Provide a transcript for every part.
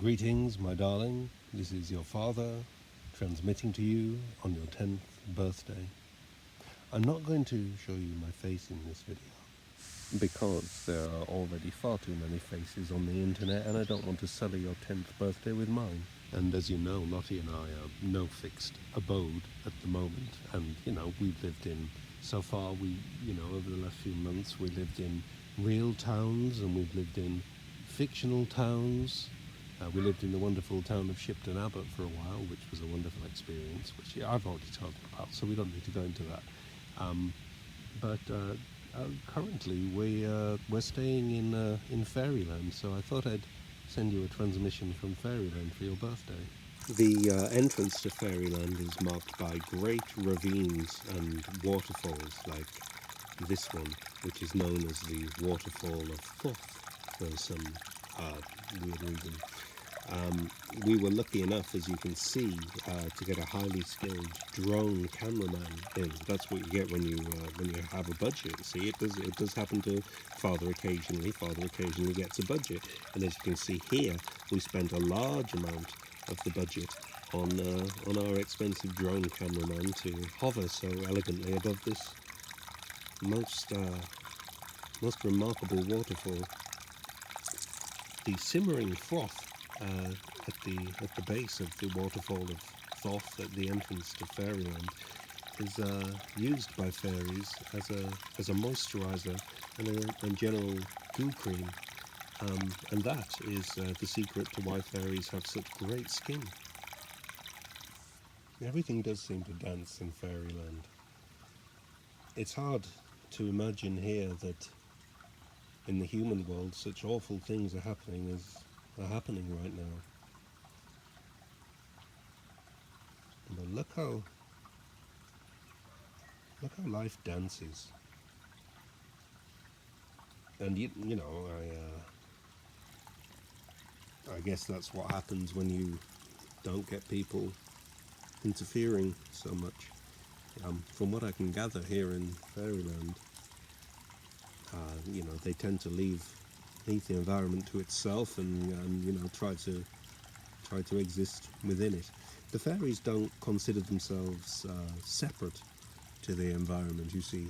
Greetings, my darling. This is your father transmitting to you on your 10th birthday. I'm not going to show you my face in this video because there are already far too many faces on the internet and I don't want to sully your 10th birthday with mine. And as you know, Lottie and I are no fixed abode at the moment. And, we've lived in, so far over the last few months, we lived in real towns and we've lived in fictional towns. We lived in the wonderful town of Shipton Abbot for a while, which was a wonderful experience, which I've already told you about, so we don't need to go into that. But currently we're staying in Fairyland, so I thought I'd send you a transmission from Fairyland for your birthday. The entrance to Fairyland is marked by great ravines and waterfalls like this one, which is known as the Waterfall of Thoth for some weird reason. We were lucky enough, as you can see, to get a highly skilled drone cameraman in. That's what you get when you have a budget. See, it does happen to father occasionally. Father occasionally gets a budget, and as you can see here, we spent a large amount of the budget on our expensive drone cameraman to hover so elegantly above this most remarkable waterfall. The simmering froth at the base of the waterfall of Thoth at the entrance to Fairyland is used by fairies as a moisturiser and general goo cream, and that is the secret to why fairies have such great skin. Everything does seem to dance in Fairyland. It's hard to imagine here that in the human world such awful things are happening right now. But look how life dances. And I guess that's what happens when you don't get people interfering so much. From what I can gather here in Fairyland, they tend to leave the environment to itself and try to exist within it. The fairies don't consider themselves separate to the environment, you see.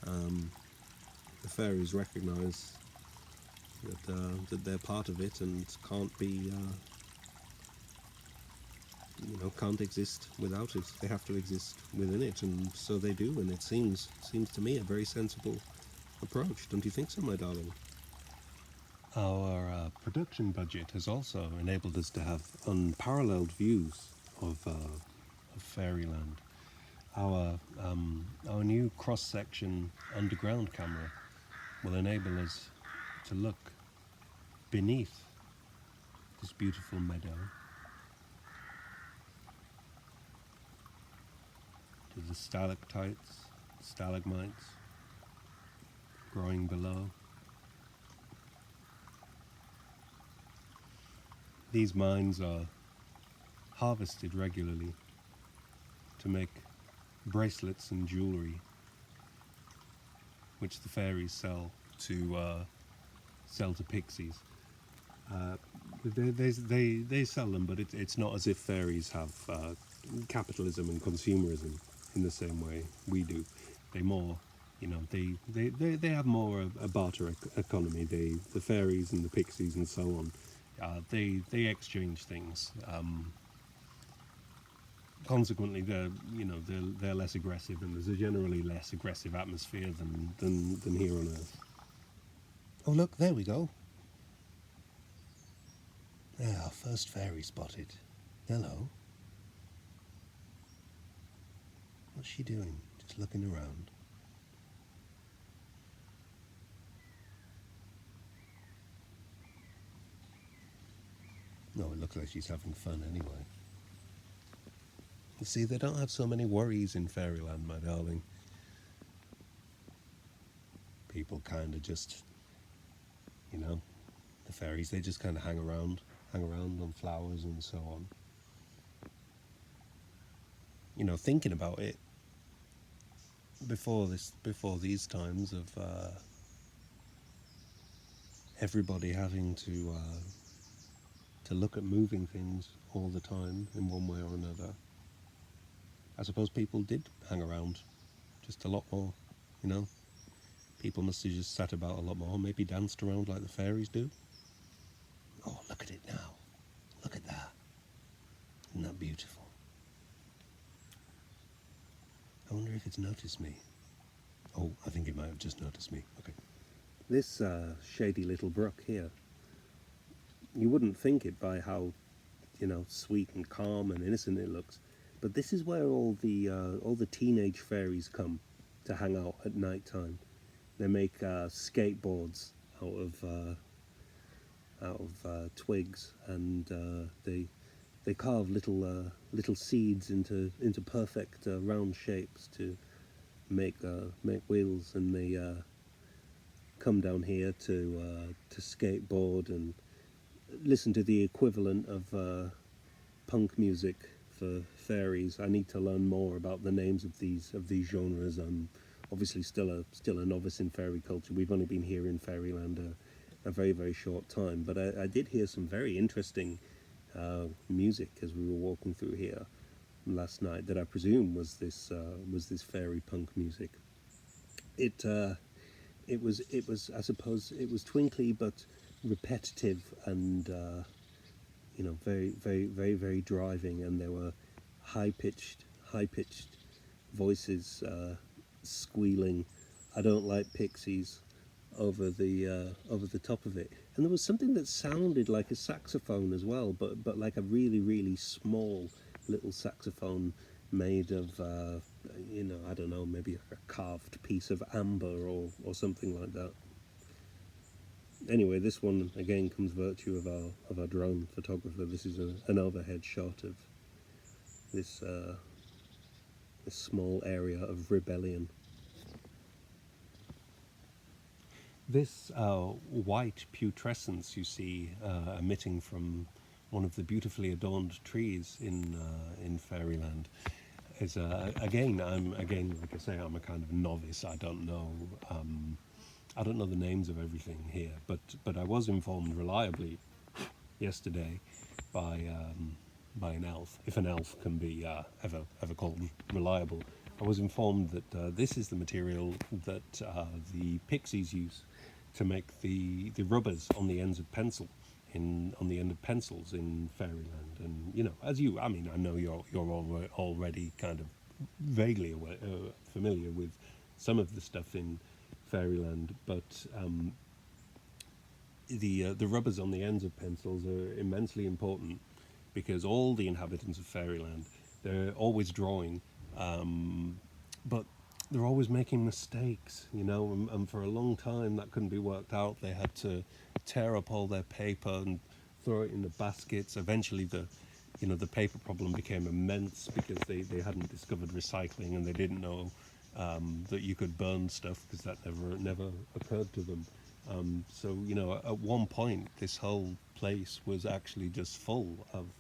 The fairies recognise that they're part of it and can't exist without it. They have to exist within it, and so they do, and it seems to me a very sensible approach. Don't you think so, my darling? Our production budget has also enabled us to have unparalleled views of Fairyland. Our new cross-section underground camera will enable us to look beneath this beautiful meadow to the stalactites, stalagmites growing below. These mines are harvested regularly to make bracelets and jewellery, which the fairies sell to pixies. They sell them, but it's not as if fairies have capitalism and consumerism in the same way we do. They more, they have more a barter economy. The fairies and the pixies and so on, they exchange things. Consequently, they're less aggressive, and there's a generally less aggressive atmosphere than here on Earth. Oh look, there we go. There, our first fairy spotted. Hello. What's she doing? Just looking around. No, it looks like she's having fun anyway. You see, they don't have so many worries in Fairyland, my darling. People kind of just, the fairies, they just kind of hang around on flowers and so on. Thinking about it, before these times of everybody having to to look at moving things all the time in one way or another. I suppose people did hang around just a lot more, you know. People must have just sat about a lot more, maybe danced around like the fairies do. Oh, look at it now. Look at that. Isn't that beautiful? I wonder if it's noticed me. Oh, I think it might have just noticed me. Okay. This shady little brook here, you wouldn't think it by how, sweet and calm and innocent it looks, but this is where all the teenage fairies come to hang out at night time. They make skateboards out of twigs, and they carve little seeds into perfect round shapes to make wheels, and they come down here to skateboard and listen to the equivalent of punk music for fairies. I need to learn more about the names of these genres. I'm obviously still a novice in fairy culture. We've only been here in Fairyland a very, very short time, but I did hear some very interesting music as we were walking through here last night that I presume was this fairy punk music. It was I suppose it was twinkly but repetitive, and very, very, very, very driving, and there were high pitched voices squealing "I don't like pixies" over the top of it. And there was something that sounded like a saxophone as well, but like a really, really small little saxophone made of I don't know, maybe a carved piece of amber or something like that. Anyway, this one again comes virtue of our drone photographer. This is an overhead shot of this small area of rebellion. This white putrescence you see emitting from one of the beautifully adorned trees in Fairyland is again, like I say, I'm a kind of novice. I don't know the names of everything here, but I was informed reliably yesterday by an elf, if an elf can be ever called reliable. I was informed that this is the material that the pixies use to make the rubbers on the ends of pencils in Fairyland. And I know you're already kind of vaguely familiar with some of the stuff in Fairyland, but the rubbers on the ends of pencils are immensely important, because all the inhabitants of Fairyland, they're always drawing, but they're always making mistakes, and for a long time that couldn't be worked out. They had to tear up all their paper and throw it in the baskets. Eventually the paper problem became immense because they hadn't discovered recycling, and they didn't know that you could burn stuff, because that never occurred to them. So at one point this whole place was actually just full of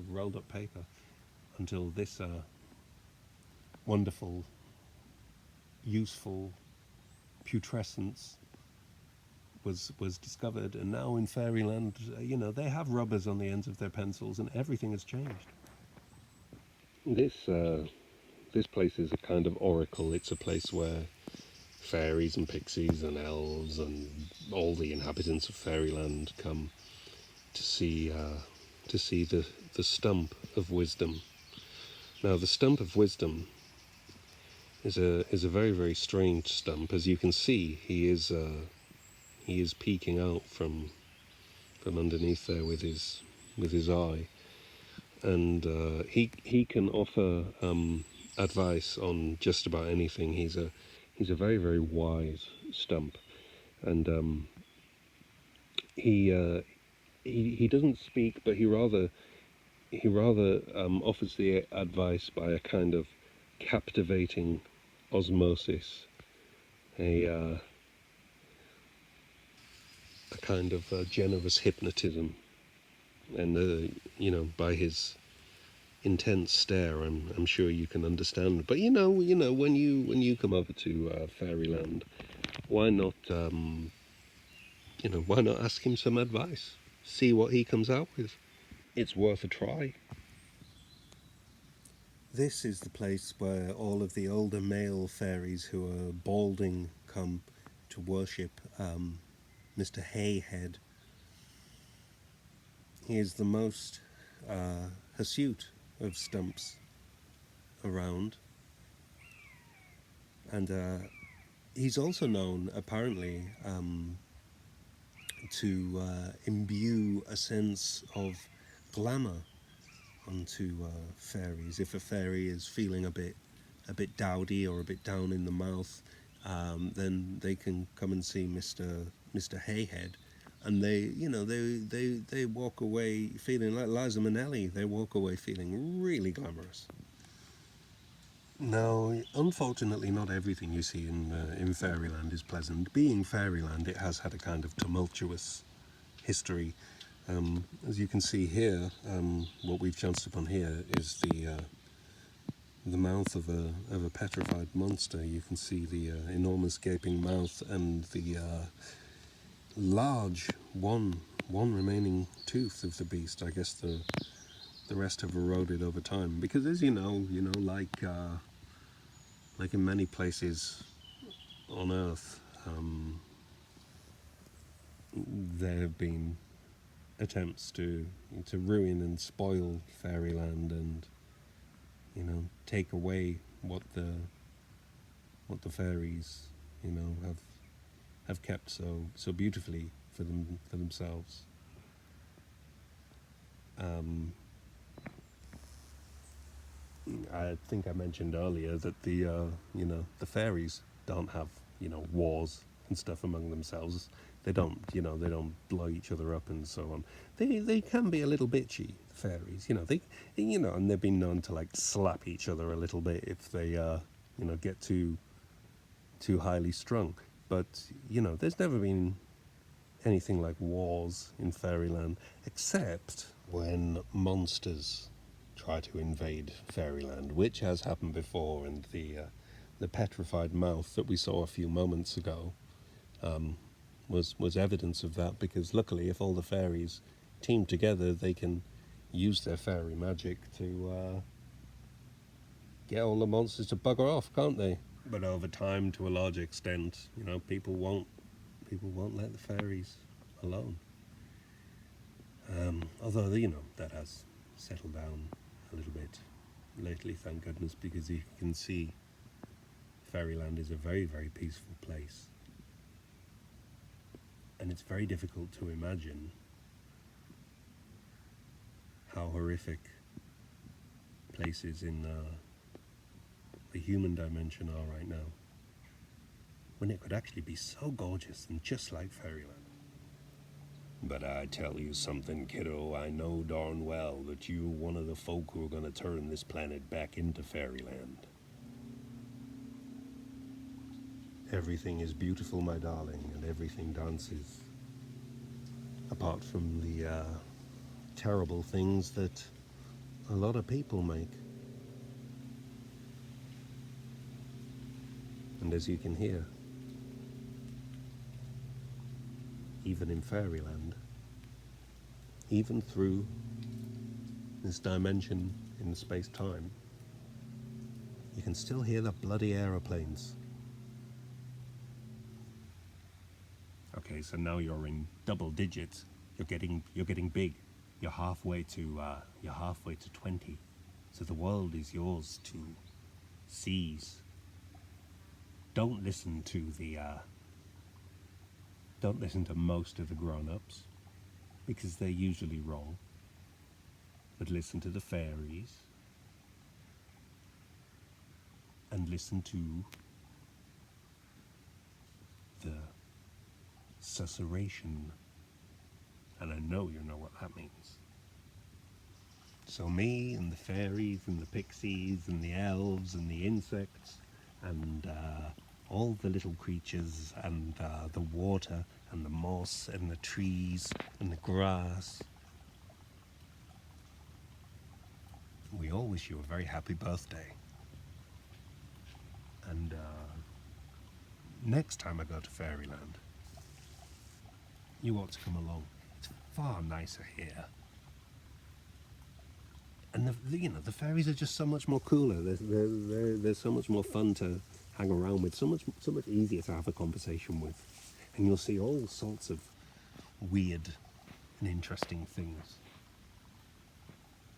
rolled up paper, until this wonderful, useful putrescence was discovered. And now in Fairyland, they have rubbers on the ends of their pencils, and everything has changed. This place is a kind of oracle. It's a place where fairies and pixies and elves and all the inhabitants of Fairyland come to see the stump of wisdom. Now, the stump of wisdom is a very, very strange stump. As you can see, he is peeking out from underneath there with his eye, and he can offer advice on just about anything. He's a very, very wise stump, and he doesn't speak, but he rather offers the advice by a kind of captivating osmosis, a kind of generous hypnotism, and by his intense stare, I'm sure you can understand. But when you come over to Fairyland, why not why not ask him some advice? see what he comes out with. It's worth a try. This is the place where all of the older male fairies who are balding come to worship Mr. Hayhead. He is the most hirsute of stumps around, and he's also known, apparently, to imbue a sense of glamour onto fairies. If a fairy is feeling a bit dowdy or a bit down in the mouth, then they can come and see Mr. Hayhead, and they walk away feeling like Liza Minnelli. They walk away feeling really glamorous. Now, unfortunately, not everything you see in Fairyland is pleasant. Being Fairyland, it has had a kind of tumultuous history. As you can see here, what we've chanced upon here is the mouth of a petrified monster. You can see the enormous gaping mouth and the large one remaining tooth of the beast. I guess the rest have eroded over time, because as you know, like in many places on Earth, there have been attempts to ruin and spoil Fairyland, and take away what the fairies have kept so beautifully for themselves. I think I mentioned earlier that the fairies don't have wars and stuff among themselves. They don't blow each other up and so on. They can be a little bitchy, the fairies. And they've been known to like slap each other a little bit if they get too highly strung. But there's never been anything like wars in Fairyland, except when monsters try to invade Fairyland, which has happened before, and the petrified mouth that we saw a few moments ago was evidence of that, because luckily, if all the fairies team together, they can use their fairy magic to get all the monsters to bugger off, can't they? But over time, to a large extent, people won't let the fairies alone. Although that has settled down a little bit lately, thank goodness, because you can see Fairyland is a very, very peaceful place, and it's very difficult to imagine how horrific places in the human dimension are right now, when it could actually be so gorgeous and just like Fairyland. But I tell you something, kiddo, I know darn well that you're one of the folk who are going to turn this planet back into Fairyland. Everything is beautiful, my darling, and everything dances. Apart from the terrible things that a lot of people make. And as you can hear, even in Fairyland, even through this dimension in space-time, you can still hear the bloody aeroplanes. Okay, so now you're in double digits. You're getting big. You're halfway to 20. So the world is yours to seize. Don't listen to most of the grown-ups, because they're usually wrong. But listen to the fairies, and listen to the susurration. And I know you know what that means. So me and the fairies and the pixies and the elves and the insects and all the little creatures and the water and the moss and the trees and the grass, we all wish you a very happy birthday. And next time I go to Fairyland, you ought to come along. It's far nicer here. And the fairies are just so much more cooler. They're so much more fun to hang around with. So much easier to have a conversation with. And you'll see all sorts of weird and interesting things,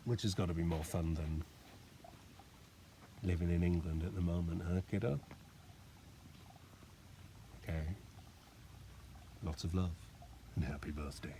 which has got to be more fun than living in England at the moment, huh, kiddo? Okay. Lots of love and happy birthday.